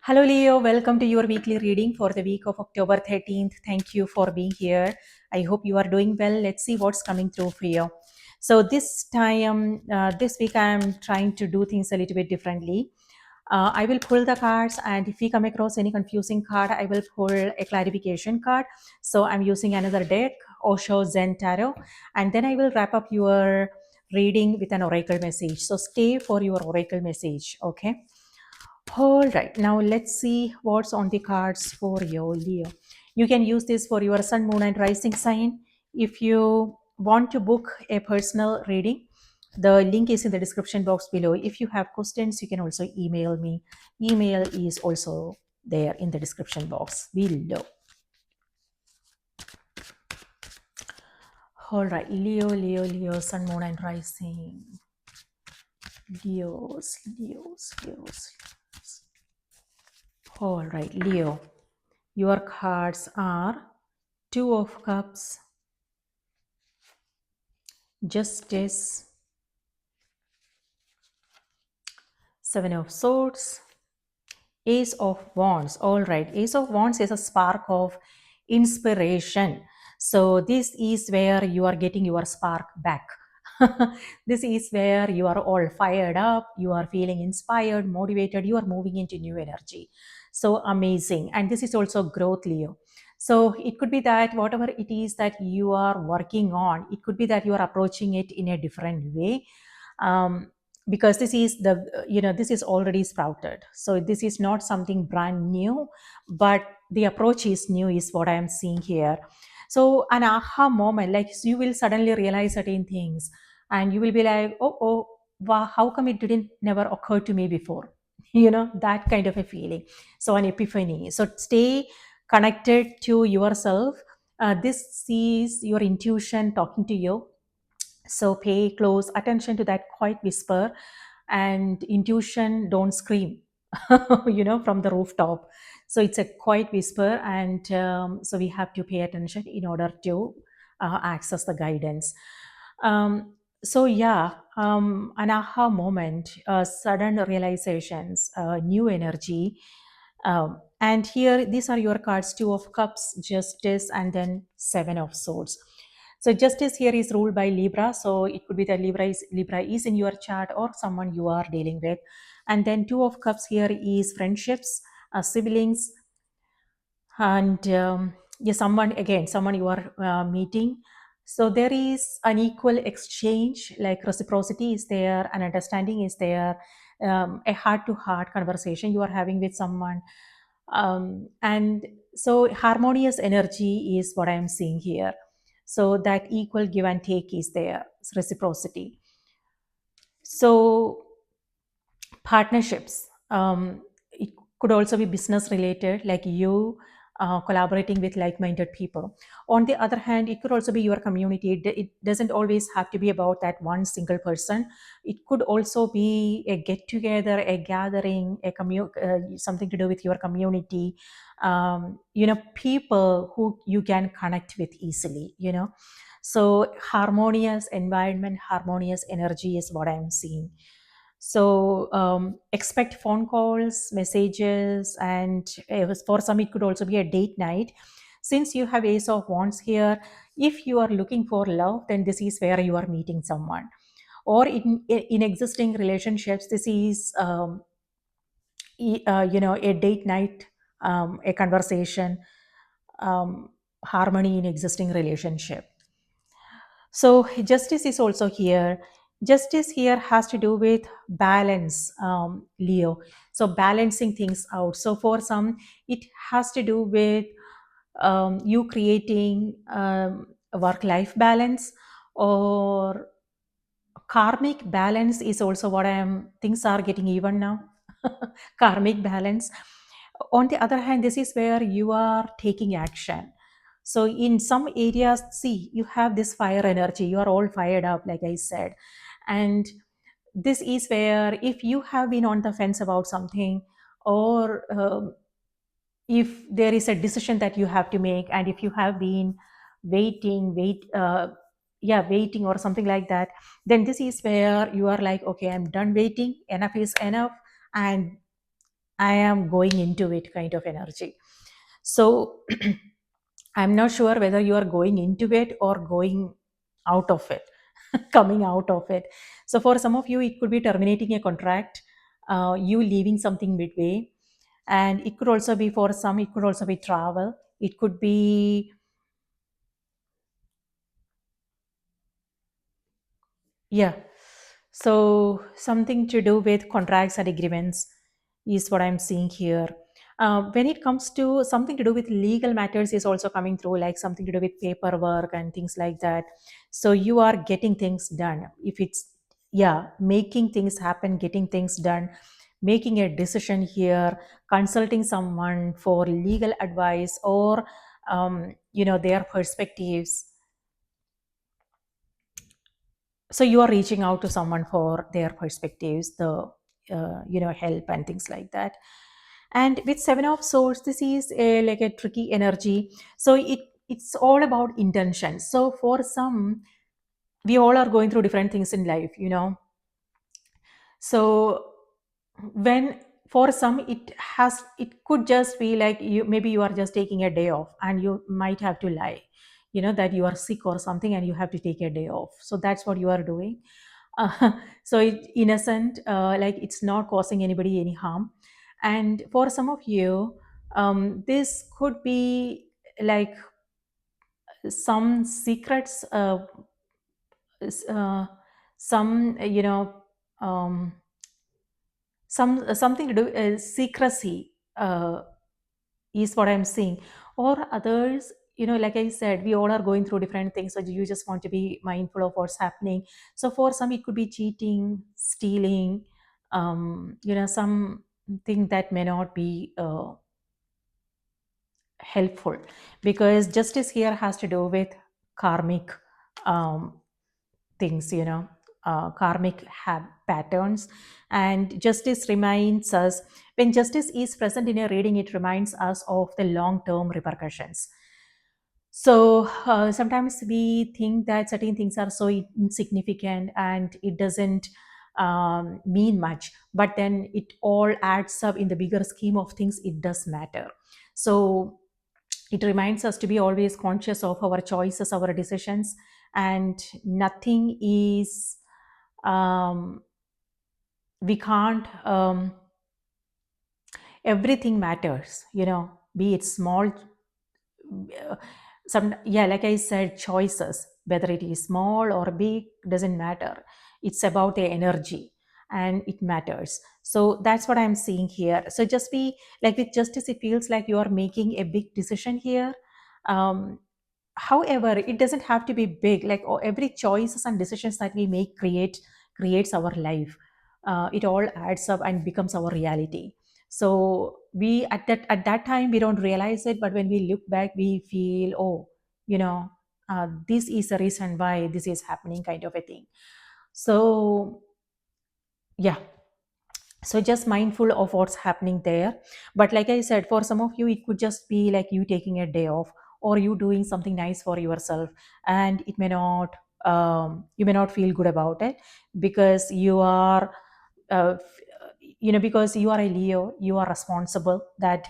Hello, Leo. Welcome to your weekly reading for the week of October 13th. Thank you for being here. I hope you are doing well. Let's see what's coming through for you. So, this week, I'm trying to do things a little bit differently. I will pull the cards, and if we come across any confusing card, I will pull a clarification card. So, I'm using another deck, Osho Zen Tarot, and then I will wrap up your reading with an oracle message. So, stay for your oracle message, okay? All right, now let's see what's on the cards for you, Leo. You can use this for your sun, moon, and rising sign. If you want to book a personal reading, the link is in the description box below. If you have questions, you can also email me. Email is also there in the description box below. All right, Leo, sun, moon, and rising. Leos. All right, Leo. Your cards are Two of Cups, Justice, Seven of Swords, Ace of Wands. All right, Ace of Wands is a spark of inspiration. So, this is where you are getting your spark back. This is where you are all fired up, you are feeling inspired, motivated, you are moving into new energy. So amazing. And this is also growth, Leo. So it could be that whatever it is that you are working on, it could be that you are approaching it in a different way. Because this is already sprouted, so this is not something brand new, but the approach is new is what I am seeing here. So an aha moment, like you will suddenly realize certain things and you will be like, oh, wow, how come it didn't never occur to me before? That kind of a feeling. So an epiphany. So stay connected to yourself. This is your intuition talking to you. So pay close attention to that quiet whisper, and intuition don't scream, from the rooftop. So it's a quiet whisper, and so we have to pay attention in order to access the guidance. So yeah, an aha moment, sudden realizations, new energy. And here, these are your cards: Two of Cups, Justice, and then Seven of Swords. So justice here is ruled by Libra. So it could be that Libra is in your chart or someone you are dealing with. And then Two of Cups here is friendships, siblings, and yeah, someone you are meeting. So there is an equal exchange, like reciprocity is there, an understanding is there, a heart to heart conversation you are having with someone. And so harmonious energy is what I am seeing here. So that equal give and take is there, reciprocity. So partnerships, it could also be business related, like you collaborating with like-minded people. On the other hand, it could also be your community. It doesn't always have to be about that one single person. It could also be a get together, a gathering, something to do with your community. People who you can connect with easily. So harmonious environment, harmonious energy is what I'm seeing. So expect phone calls, messages, and for some it could also be a date night. Since you have Ace of Wands here, if you are looking for love, then this is where you are meeting someone. Or in existing relationships, this is a date night, a conversation, harmony in existing relationship. So justice is also here. Justice here has to do with balance, Leo. So balancing things out. So for some, it has to do with you creating a work-life balance, or karmic balance is also what I am. Things are getting even now. Karmic balance. On the other hand, this is where you are taking action. So in some areas, see, you have this fire energy. You are all fired up, like I said. And this is where if you have been on the fence about something, or if there is a decision that you have to make, and if you have been waiting or something like that, then this is where you are like, okay, I'm done waiting, enough is enough, and I am going into it kind of energy. So I'm not sure whether you are going into it or going out of it, coming out of it. So for some of you, it could be terminating a contract, you leaving something midway, and it could also be for some, it could also be travel. It could be, yeah. So something to do with contracts and agreements is what I'm seeing here. When it comes to something to do with legal matters is also coming through, like something to do with paperwork and things like that. So you are getting things done. If it's, yeah, making things happen, getting things done, making a decision here, consulting someone for legal advice or their perspectives. So you are reaching out to someone for their perspectives, the help and things like that. And with seven of swords, this is like a tricky energy. So it's all about intention. So for some, we all are going through different things in life. So when, for some, it could just be like, you maybe you are just taking a day off and you might have to lie, that you are sick or something and you have to take a day off, so that's what you are doing. So it innocent, like it's not causing anybody any harm. And for some of you, this could be like some secrets, some um, something to do secrecy, is what I'm seeing. Or others, like I said, we all are going through different things, so you just want to be mindful of what's happening. So for some, it could be cheating, stealing, something that may not be helpful, because justice here has to do with karmic um, things, karmic patterns. And justice reminds us, when justice is present in a reading, it reminds us of the long term repercussions. So sometimes we think that certain things are so insignificant and it doesn't mean much, but then it all adds up in the bigger scheme of things, it does matter. So it reminds us to be always conscious of our choices, our decisions, and nothing is, we can't, everything matters, be it small, some, yeah, like I said, choices, whether it is small or big, doesn't matter. It's about the energy and it matters. So that's what I'm seeing here. So just be like, with justice, it feels like you are making a big decision here. um, However, it doesn't have to be big, like, every choices and decisions that we make creates our life. It all adds up and becomes our reality. So we, at that time, we don't realize it, but when we look back, we feel, oh, you know this is the reason why this is happening, kind of a thing. So yeah, so just mindful of what's happening there. But like I said, for some of you, it could just be like you taking a day off, or you doing something nice for yourself, and it may not, you may not feel good about it, because you are, because you are a Leo, you are responsible, that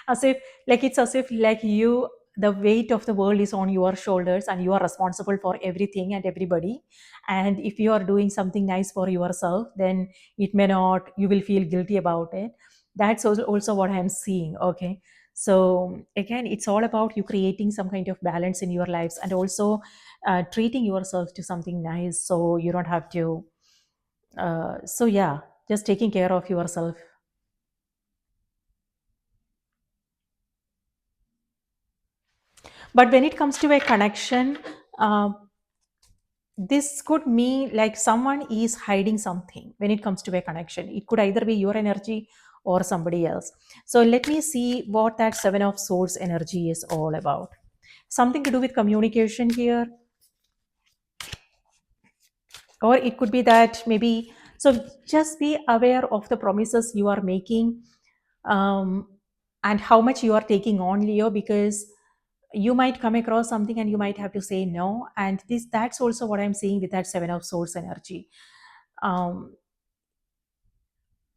as if, like, it's as if like you, the weight of the world is on your shoulders and you are responsible for everything and everybody. And if you are doing something nice for yourself, then it may not, you will feel guilty about it. That's also what I'm seeing. Okay, so again, it's all about you creating some kind of balance in your lives, and also treating yourself to something nice, so you don't have to, so yeah, just taking care of yourself. But when it comes to a connection, uh, this could mean like someone is hiding something. When it comes to a connection, it could either be your energy or somebody else. So let me see what that seven of swords energy is all about. Something to do with communication here, or it could be that maybe, so just be aware of the promises you are making, um, and how much you are taking on, Leo, because you might come across something and you might have to say no. And that's also what I'm seeing with that seven of swords energy. um,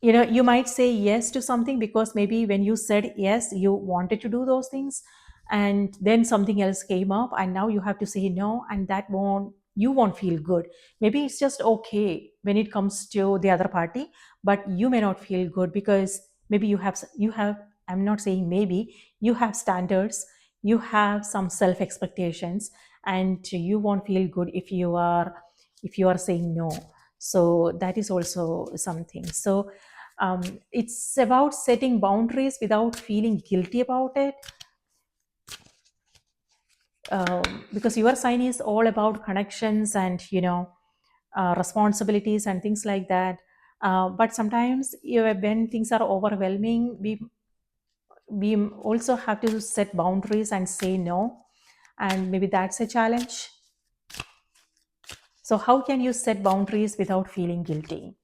you might say yes to something because maybe when you said yes you wanted to do those things, and then something else came up and now you have to say no, and that won't you won't feel good. Maybe it's just okay when it comes to the other party, but you may not feel good because maybe you have I'm not saying maybe, you have standards, you have some self expectations, and you won't feel good if you are saying no. So that is also something. So it's about setting boundaries without feeling guilty about it, because your sign is all about connections and responsibilities and things like that. But sometimes when things are overwhelming, we also have to set boundaries and say no, and maybe that's a challenge. So how can you set boundaries without feeling guilty?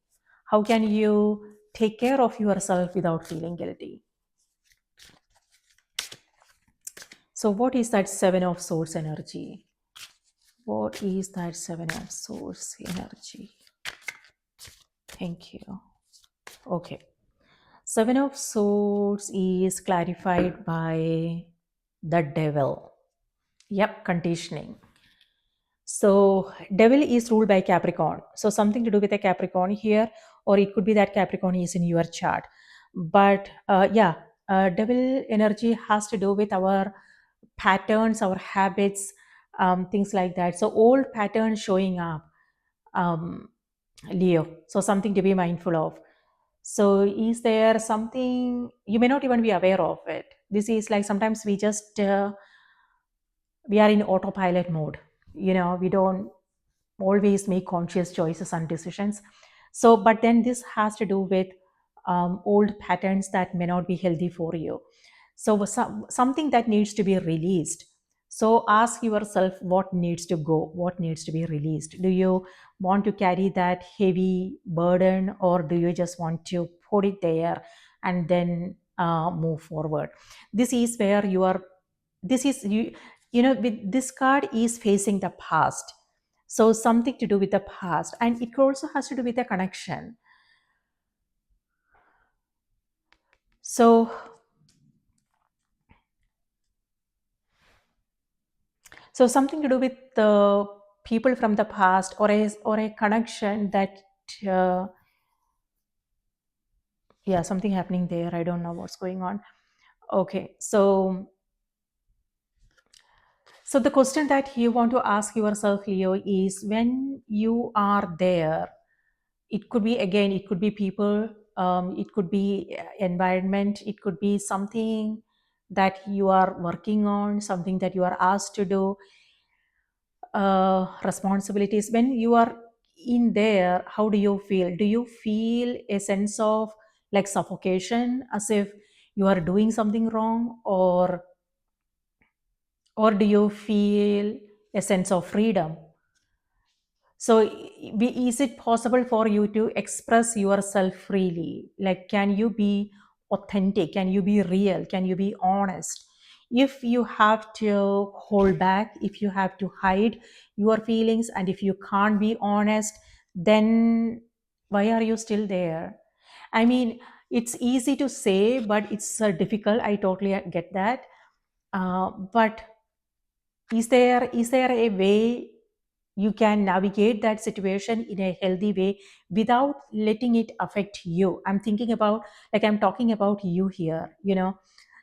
How can you take care of yourself without feeling guilty? So, what is that Seven of Swords energy? What is that Seven of Swords energy? Thank you. Okay. Seven of Swords is clarified by the devil. Yep, conditioning. So, devil is ruled by Capricorn. So, something to do with a Capricorn here, or it could be that Capricorn is in your chart. But yeah, devil energy has to do with our patterns, our habits, things like that. So, old patterns showing up, um, Leo. So, something to be mindful of. So, is there something you may not even be aware of it? This is like sometimes we are in autopilot mode. We don't always make conscious choices and decisions. So but then this has to do with old patterns that may not be healthy for you. So something that needs to be released. So ask yourself what needs to go, what needs to be released. Do you want to carry that heavy burden, or do you just want to put it there and then move forward? This is where you are. This is with this card is facing the past, so something to do with the past, and it also has to do with a connection. So so something to do with the people from the past, or a connection that uh, yeah, something happening there, I don't know what's going on. Okay, so the question that you want to ask yourself, Leo, is when you are there, it could be, again, it could be people, it could be environment, it could be something that you are working on, something that you are asked to do, responsibilities. When you are in there, how do you feel? Do you feel a sense of like suffocation, as if you are doing something wrong, or do you feel a sense of freedom? So, is it possible for you to express yourself freely? Like, can you be authentic? Can you be real? Can you be honest? If you have to hold back, if you have to hide your feelings, and if you can't be honest, then why are you still there? I mean, it's easy to say, but it's difficult. I totally get that. But is there a way you can navigate that situation in a healthy way without letting it affect you? I'm thinking about, like, I'm talking about you here.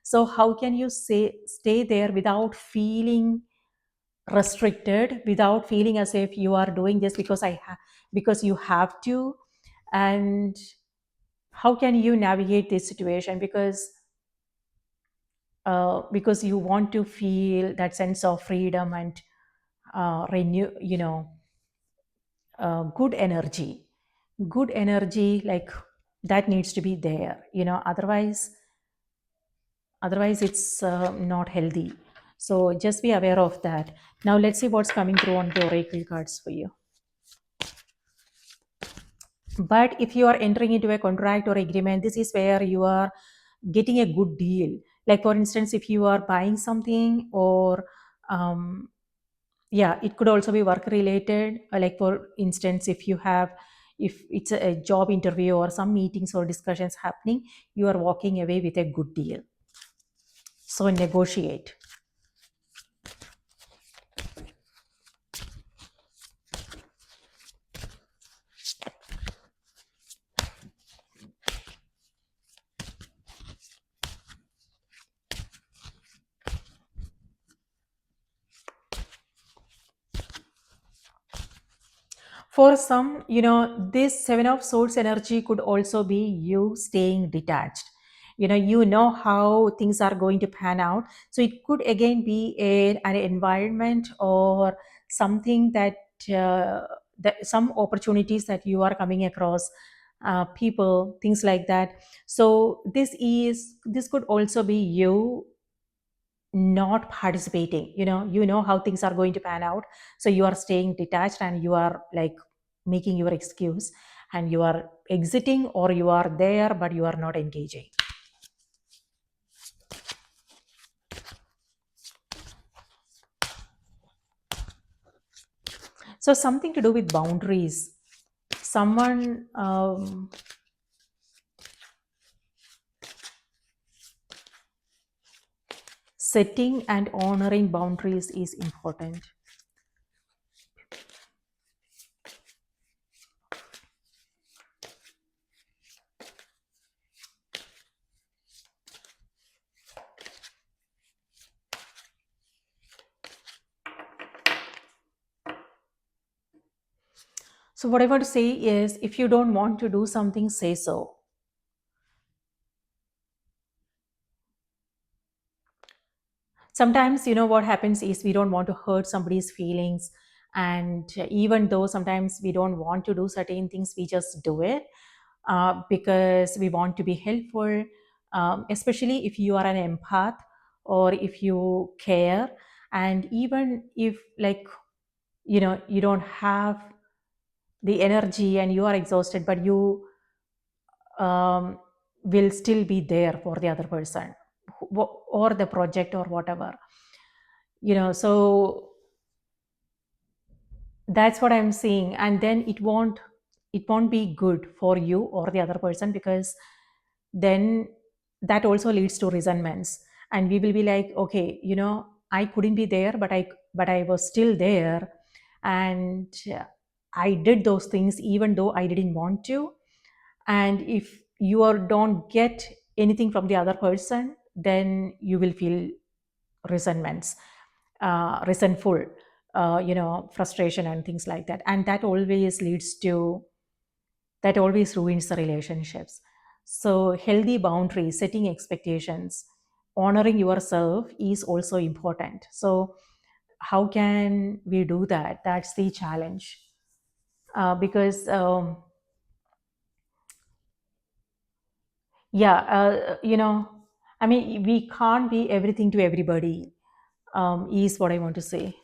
So how can you stay there without feeling restricted, without feeling as if you are doing this because you have to? And how can you navigate this situation, because you want to feel that sense of freedom and renew, good energy, like that needs to be there. Otherwise it's not healthy. So just be aware of that. Now let's see what's coming through on the oracle cards for you. But if you are entering into a contract or agreement, this is where you are getting a good deal. Like, for instance, if you are buying something, or yeah, it could also be work related. Like, for instance, if you have if it's a job interview or some meetings or discussions happening, you are walking away with a good deal. So negotiate. For some, this Seven of Swords energy could also be you staying detached. You know how things are going to pan out. So it could again be an environment or something uh, that some opportunities that you are coming across, people, things like that. So this could also be you not participating. You know how things are going to pan out, so you are staying detached and you are like making your excuse, and you are exiting, or you are there but you are not engaging. So something to do with boundaries. Someone setting and honoring boundaries is important. So what I want to say is, if you don't want to do something, say so. Sometimes, what happens is, we don't want to hurt somebody's feelings, and even though sometimes we don't want to do certain things, we just do it because we want to be helpful. Especially if you are an empath, or if you care, and even if, like, you don't have the energy and you are exhausted, but you um, will still be there for the other person, or the project, or whatever. So that's what I'm seeing. And then it won't be good for you or the other person, because then that also leads to resentments, and we will be like, okay, I couldn't be there, but I was still there, and I did those things even though I didn't want to. And if don't get anything from the other person, then you will feel resentments, resentful, frustration and things like that, and that always ruins the relationships. So healthy boundaries, setting expectations, honoring yourself is also important. So how can we do that? That's the challenge. Because yeah, I mean, we can't be everything to everybody, is what I want to say.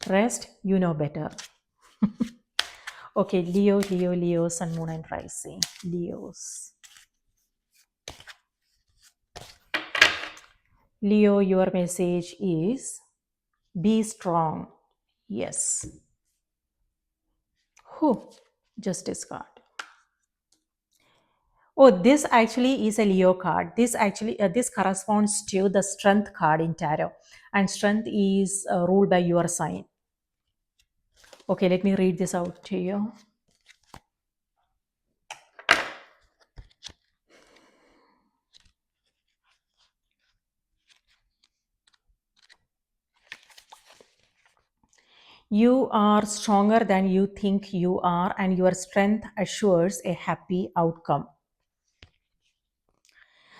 Rest, you know better. Okay, Leo, Sun, Moon, and Rising. Leos. Leo, your message is be strong. Yes. Who? Justice card. Oh, this actually is a Leo card. This corresponds to the Strength card in tarot, and Strength is ruled by your sign. Okay, let me read this out to you. You are stronger than you think you are, and your strength assures a happy outcome.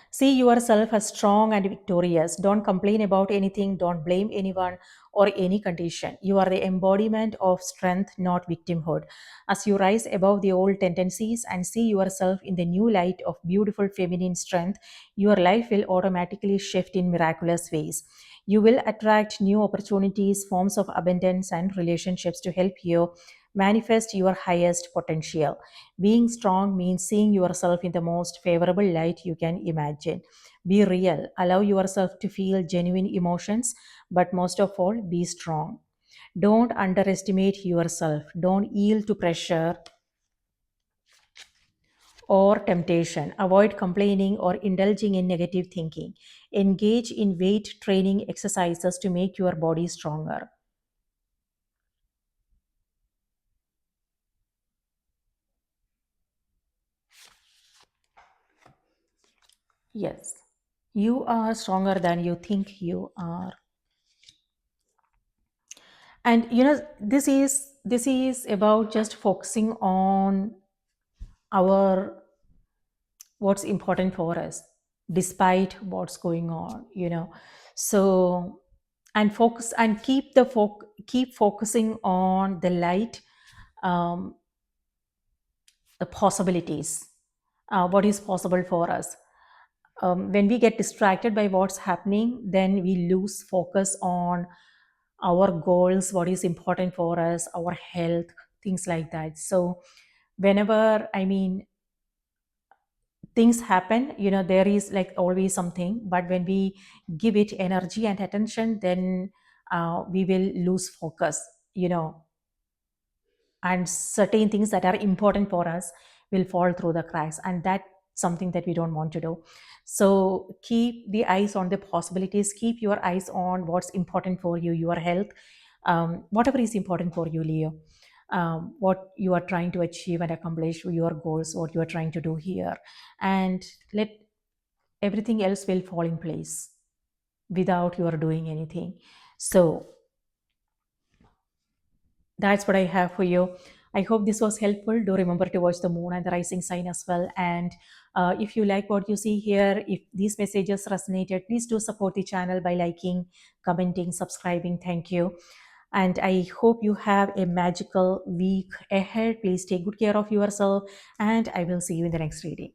See yourself as strong and victorious. Don't complain about anything. Don't blame anyone or any condition. You are the embodiment of strength, not victimhood. As you rise above the old tendencies and see yourself in the new light of beautiful feminine strength, your life will automatically shift in miraculous ways. You will attract new opportunities, forms of abundance, and relationships to help you manifest your highest potential. Being strong means seeing yourself in the most favorable light you can imagine. Be real, allow yourself to feel genuine emotions, but most of all, be strong. Don't underestimate yourself. Don't yield to pressure or temptation. Avoid complaining or indulging in negative thinking. Engage in weight training exercises to make your body stronger. Yes, you are stronger than you think you are. And this is about just focusing on our what's important for us despite what's going on, so and focus and keep focusing on the light, um, the possibilities, what is possible for us. When we get distracted by what's happening, then we lose focus on our goals, what is important for us, our health, things like that. So whenever, things happen, there is like always something, but when we give it energy and attention, then we will lose focus, and certain things that are important for us will fall through the cracks, and that's something that we don't want to do. So keep the eyes on the possibilities, keep your eyes on what's important for you, your health, whatever is important for you, Leo, what you are trying to achieve and accomplish, your goals, what you are trying to do here, and let everything else will fall in place without you are doing anything. So that's what I have for you. I hope this was helpful. Do remember to watch the moon and the rising sign as well. And if you like what you see here, if these messages resonated, please do support the channel by liking, commenting, subscribing. Thank you. And I hope you have a magical week ahead. Please take good care of yourself, and I will see you in the next reading.